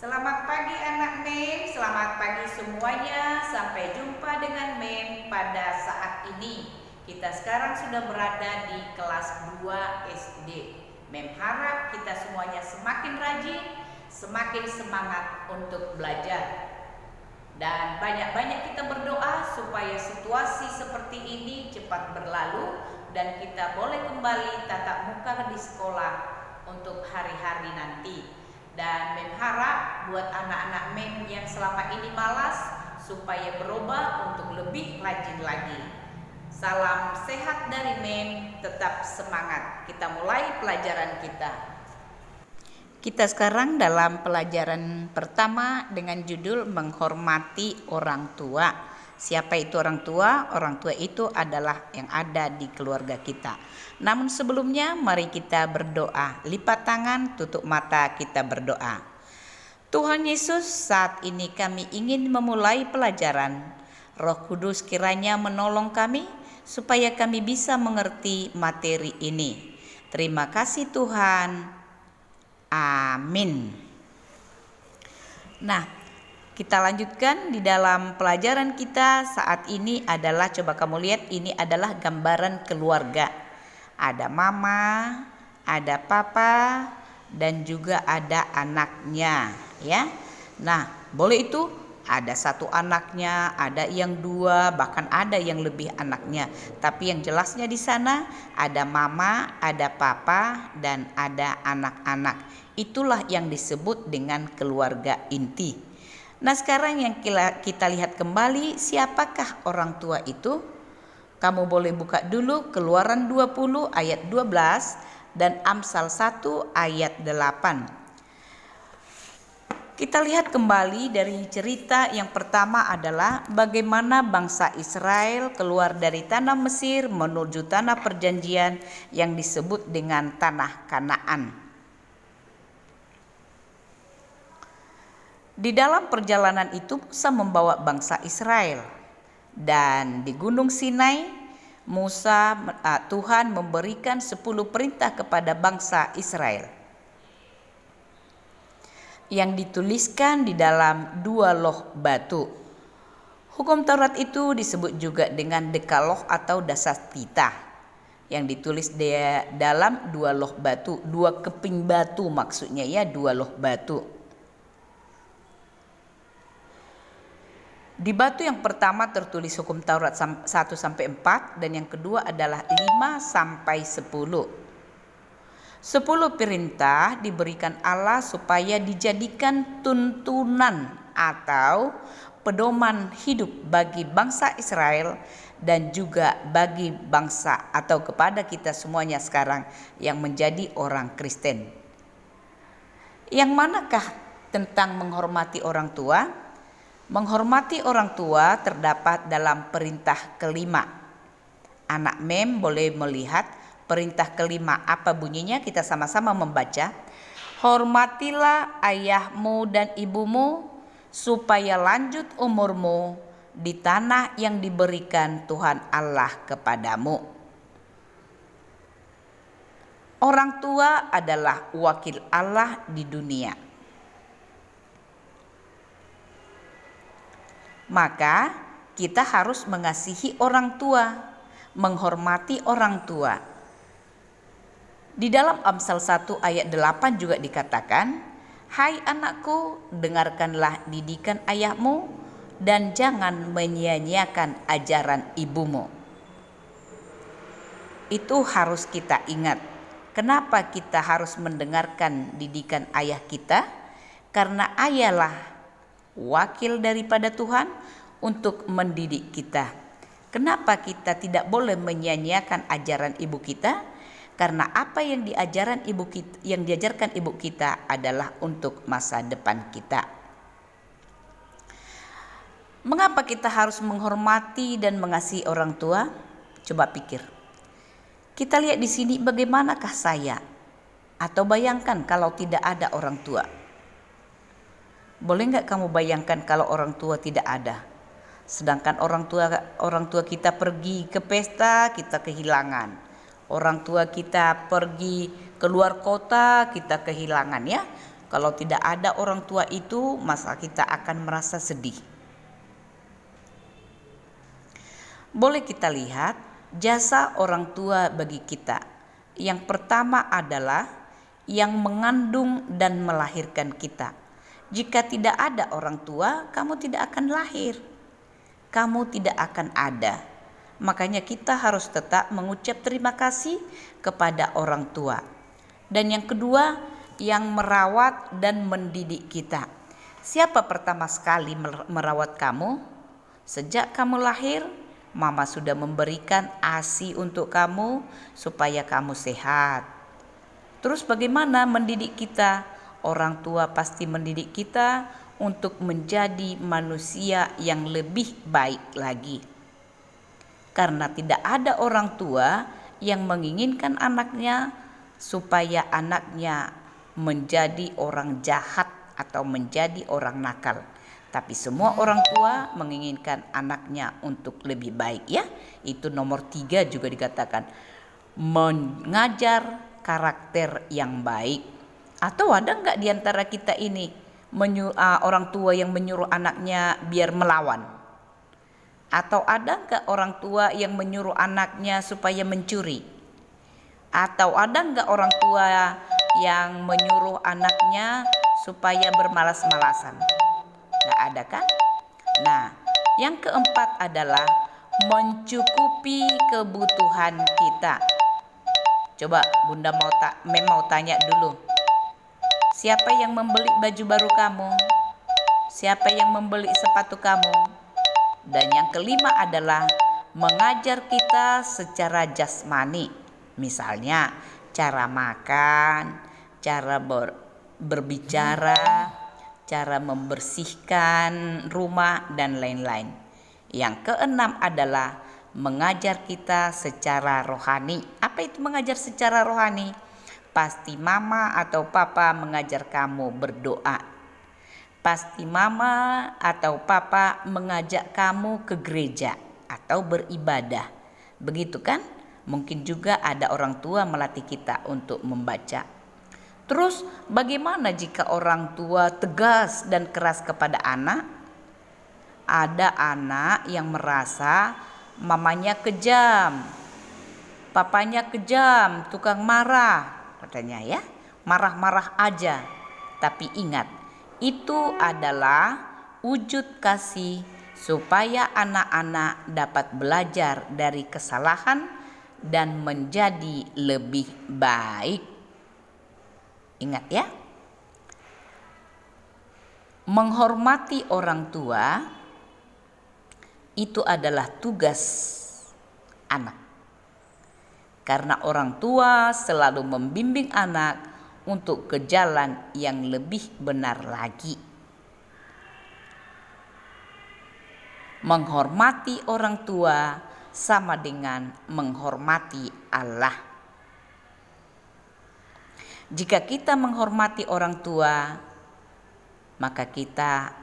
Selamat pagi anak MEM, selamat pagi semuanya. Sampai jumpa dengan MEM pada saat ini. Kita sekarang sudah berada di kelas 2 SD. MEM harap kita semuanya semakin rajin, semakin semangat untuk belajar. Dan banyak-banyak kita berdoa supaya situasi seperti ini cepat berlalu dan kita boleh kembali tatap muka di sekolah untuk hari-hari nanti. Dan MEM harap buat anak-anak MEM yang selama ini malas supaya berubah untuk lebih rajin lagi. Salam sehat dari MEM, tetap semangat. Kita mulai pelajaran kita. Kita sekarang dalam pelajaran pertama dengan judul menghormati orang tua. Siapa itu orang tua? Orang tua itu adalah yang ada di keluarga kita. Namun sebelumnya mari kita berdoa. Lipat tangan, tutup mata, kita berdoa. Tuhan Yesus, saat ini kami ingin memulai pelajaran. Roh Kudus kiranya menolong kami supaya kami bisa mengerti materi ini. Terima kasih Tuhan. Amin. Nah, kita lanjutkan di dalam pelajaran kita saat ini adalah, coba kamu lihat, ini adalah gambaran keluarga. Ada mama, ada papa, dan juga ada anaknya, ya. Nah, boleh itu ada satu anaknya, ada yang dua, bahkan ada yang lebih anaknya. Tapi yang jelasnya di sana ada mama, ada papa, dan ada anak-anak. Itulah yang disebut dengan keluarga inti. Nah, sekarang yang kita lihat kembali, siapakah orang tua itu? Kamu boleh buka dulu Keluaran 20 ayat 12 dan Amsal 1 ayat 8. Kita lihat kembali dari cerita yang pertama adalah bagaimana bangsa Israel keluar dari tanah Mesir menuju tanah perjanjian yang disebut dengan tanah Kanaan. Di dalam perjalanan itu Musa membawa bangsa Israel, dan di Gunung Sinai Tuhan memberikan 10 perintah kepada bangsa Israel yang dituliskan di dalam 2 loh batu. Hukum Taurat itu disebut juga dengan Dekaloh atau Dasastita, yang ditulis dalam 2 loh batu, 2 keping batu maksudnya, ya, 2 loh batu. Di batu yang pertama tertulis hukum Taurat 1-4 dan yang kedua adalah 5-10. 10 perintah diberikan Allah supaya dijadikan tuntunan atau pedoman hidup bagi bangsa Israel dan juga bagi bangsa atau kepada kita semuanya sekarang yang menjadi orang Kristen. Yang manakah tentang menghormati orang tua? Menghormati orang tua terdapat dalam perintah kelima. Anak MEM boleh melihat perintah kelima apa bunyinya, kita sama-sama membaca. Hormatilah ayahmu dan ibumu supaya lanjut umurmu di tanah yang diberikan Tuhan Allah kepadamu. Orang tua adalah wakil Allah di dunia. Maka kita harus mengasihi orang tua, menghormati orang tua. Di dalam Amsal 1 ayat 8 juga dikatakan, "Hai anakku, dengarkanlah didikan ayahmu dan jangan menyia-nyiakan ajaran ibumu." Itu harus kita ingat. Kenapa kita harus mendengarkan didikan ayah kita? Karena ayahlah wakil daripada Tuhan untuk mendidik kita. Kenapa kita tidak boleh menyia-nyiakan ajaran ibu kita? Karena apa yang diajarkan ibu kita adalah untuk masa depan kita. Mengapa kita harus menghormati dan mengasihi orang tua? Coba pikir. Kita lihat di sini bagaimanakah saya? Atau bayangkan kalau tidak ada orang tua. Boleh nggak kamu bayangkan kalau orang tua tidak ada? Sedangkan orang tua kita pergi ke pesta, kita kehilangan. Orang tua kita pergi keluar kota, kita kehilangan, ya. Kalau tidak ada orang tua itu, maka kita akan merasa sedih. Boleh kita lihat jasa orang tua bagi kita. Yang pertama adalah yang mengandung dan melahirkan kita. Jika tidak ada orang tua, kamu tidak akan lahir. Kamu tidak akan ada. Makanya kita harus tetap mengucap terima kasih kepada orang tua. Dan yang kedua, yang merawat dan mendidik kita. Siapa pertama sekali merawat kamu? Sejak kamu lahir, mama sudah memberikan ASI untuk kamu supaya kamu sehat. Terus bagaimana mendidik kita? Orang tua pasti mendidik kita untuk menjadi manusia yang lebih baik lagi. Karena tidak ada orang tua yang menginginkan anaknya supaya anaknya menjadi orang jahat atau menjadi orang nakal. Tapi semua orang tua menginginkan anaknya untuk lebih baik, ya. Itu nomor 3 juga dikatakan. Mengajar karakter yang baik. Atau ada enggak di antara kita ini orang tua yang menyuruh anaknya biar melawan? Atau ada enggak orang tua yang menyuruh anaknya supaya mencuri? Atau ada enggak orang tua yang menyuruh anaknya supaya bermalas-malasan? Enggak ada kan? Nah, yang keempat adalah mencukupi kebutuhan kita. Coba Bunda mau tanya dulu. Siapa yang membeli baju baru kamu? Siapa yang membeli sepatu kamu? Dan yang kelima adalah mengajar kita secara jasmani. Misalnya cara makan, cara berbicara, cara membersihkan rumah, dan lain-lain. Yang keenam adalah mengajar kita secara rohani. Apa itu mengajar secara rohani? Pasti mama atau papa mengajar kamu berdoa. Pasti mama atau papa mengajak kamu ke gereja atau beribadah. Begitu kan? Mungkin juga ada orang tua melatih kita untuk membaca. Terus bagaimana jika orang tua tegas dan keras kepada anak? Ada anak yang merasa mamanya kejam, papanya kejam, tukang marah, katanya ya. Marah-marah aja. Tapi ingat, itu adalah wujud kasih supaya anak-anak dapat belajar dari kesalahan dan menjadi lebih baik. Ingat ya, menghormati orang tua itu adalah tugas anak. Karena orang tua selalu membimbing anak untuk ke jalan yang lebih benar lagi. Menghormati orang tua sama dengan menghormati Allah. Jika kita menghormati orang tua, maka kita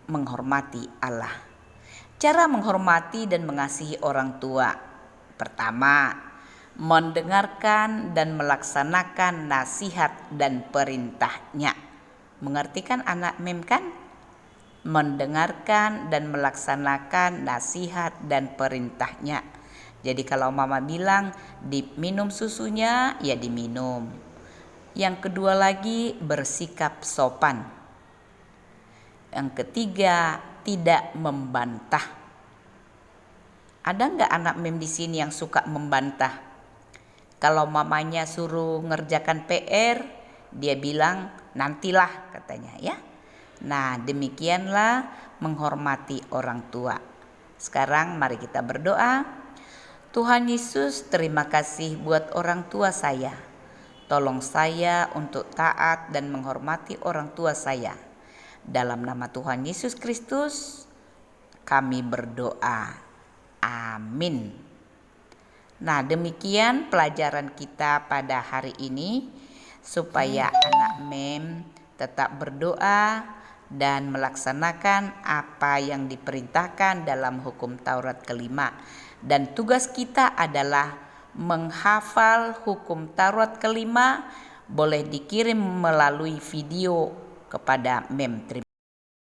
menghormati Allah. Cara menghormati dan mengasihi orang tua. Pertama, mendengarkan dan melaksanakan nasihat dan perintahnya. Mengerti kan anak mem kan? Mendengarkan dan melaksanakan nasihat dan perintahnya. Jadi kalau mama bilang diminum susunya, ya diminum. Yang kedua lagi, bersikap sopan. Yang ketiga, tidak membantah. Ada nggak anak mem di sini yang suka membantah? Kalau mamanya suruh ngerjakan PR, dia bilang nantilah katanya ya. Nah, demikianlah menghormati orang tua. Sekarang mari kita berdoa. Tuhan Yesus, terima kasih buat orang tua saya. Tolong saya untuk taat dan menghormati orang tua saya. Dalam nama Tuhan Yesus Kristus, kami berdoa. Amin. Nah, demikian pelajaran kita pada hari ini, supaya anak mem tetap berdoa dan melaksanakan apa yang diperintahkan dalam hukum Taurat kelima. Dan tugas kita adalah menghafal hukum Taurat kelima, boleh dikirim melalui video kepada Mem.